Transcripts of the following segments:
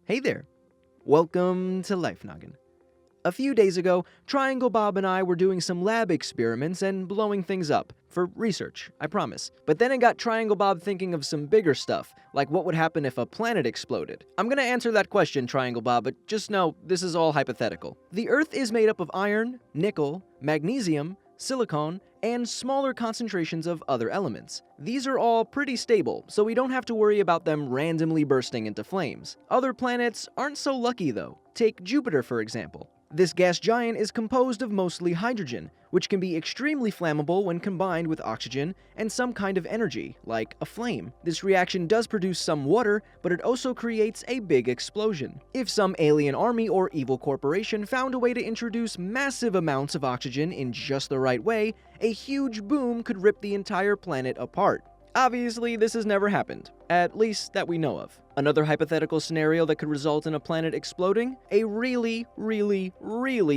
Hey there. Welcome to Life Noggin. A few days ago, Triangle Bob and I were doing some lab experiments and blowing things up. For research, I promise. But then it got Triangle Bob thinking of some bigger stuff, like what would happen if a planet exploded. I'm gonna answer that question, Triangle Bob, but just know this is all hypothetical. The Earth is made up of iron, nickel, magnesium, silicon, and smaller concentrations of other elements. These are all pretty stable, so we don't have to worry about them randomly bursting into flames. Other planets aren't so lucky though. Take Jupiter for example. This gas giant is composed of mostly hydrogen, which can be extremely flammable when combined with oxygen and some kind of energy, like a flame. This reaction does produce some water, but it also creates a big explosion. If some alien army or evil corporation found a way to introduce massive amounts of oxygen in just the right way, a huge boom could rip the entire planet apart. Obviously, this has never happened, at least that we know of. Another hypothetical scenario that could result in a planet exploding? A really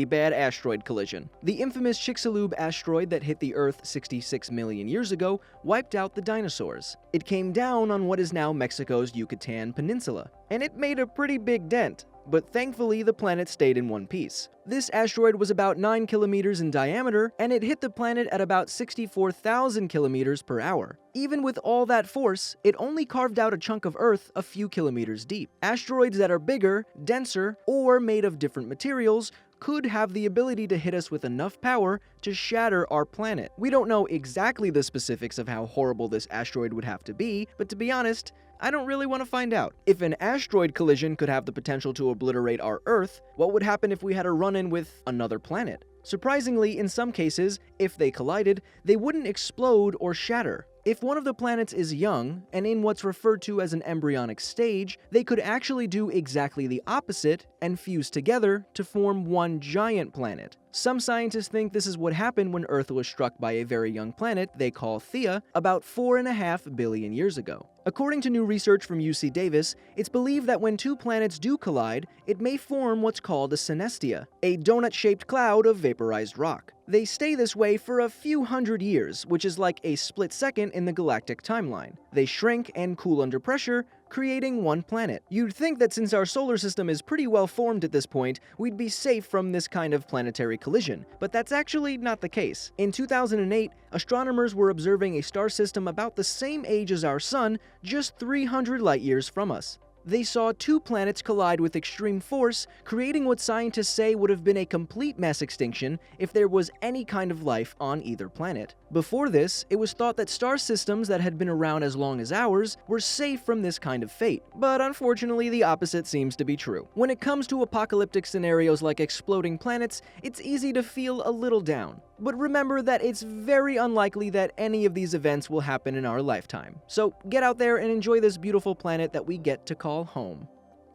bad asteroid collision. The infamous Chicxulub asteroid that hit the Earth 66 million years ago wiped out the dinosaurs. It came down on what is now Mexico's Yucatan Peninsula, and it made a pretty big dent. But thankfully, the planet stayed in one piece. This asteroid was about 9 kilometers in diameter, and it hit the planet at about 64,000 kilometers per hour. Even with all that force, it only carved out a chunk of Earth a few kilometers deep. Asteroids that are bigger, denser, or made of different materials could have the ability to hit us with enough power to shatter our planet. We don't know exactly the specifics of how horrible this asteroid would have to be, but to be honest, I don't really want to find out. If an asteroid collision could have the potential to obliterate our Earth, what would happen if we had a run-in with another planet? Surprisingly, in some cases, if they collided, they wouldn't explode or shatter. If one of the planets is young, and in what's referred to as an embryonic stage, they could actually do exactly the opposite and fuse together to form one giant planet. Some scientists think this is what happened when Earth was struck by a very young planet they call Thea about 4.5 billion years ago. According to new research from UC Davis, it's believed that when two planets do collide, it may form what's called a synestia, a donut-shaped cloud of vaporized rock. They stay this way for a few hundred years, which is like a split second in the galactic timeline. They shrink and cool under pressure, creating one planet. You'd think that since our solar system is pretty well formed at this point, we'd be safe from this kind of planetary collision, but that's actually not the case. In 2008, astronomers were observing a star system about the same age as our Sun, just 300 light years from us. They saw two planets collide with extreme force, creating what scientists say would have been a complete mass extinction if there was any kind of life on either planet. Before this, it was thought that star systems that had been around as long as ours were safe from this kind of fate, but unfortunately the opposite seems to be true. When it comes to apocalyptic scenarios like exploding planets, it's easy to feel a little down. But remember that it's very unlikely that any of these events will happen in our lifetime. So get out there and enjoy this beautiful planet that we get to call home.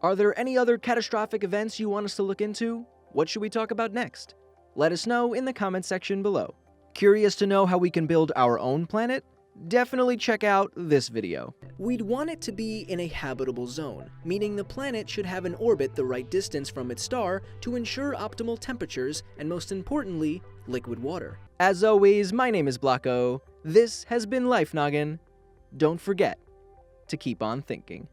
Are there any other catastrophic events you want us to look into? What should we talk about next? Let us know in the comments section below. Curious to know how we can build our own planet? Definitely check out this video. We'd want it to be in a habitable zone, meaning the planet should have an orbit the right distance from its star to ensure optimal temperatures and, most importantly, liquid water. As always, my name is Blocko. This has been Life Noggin. Don't forget to keep on thinking.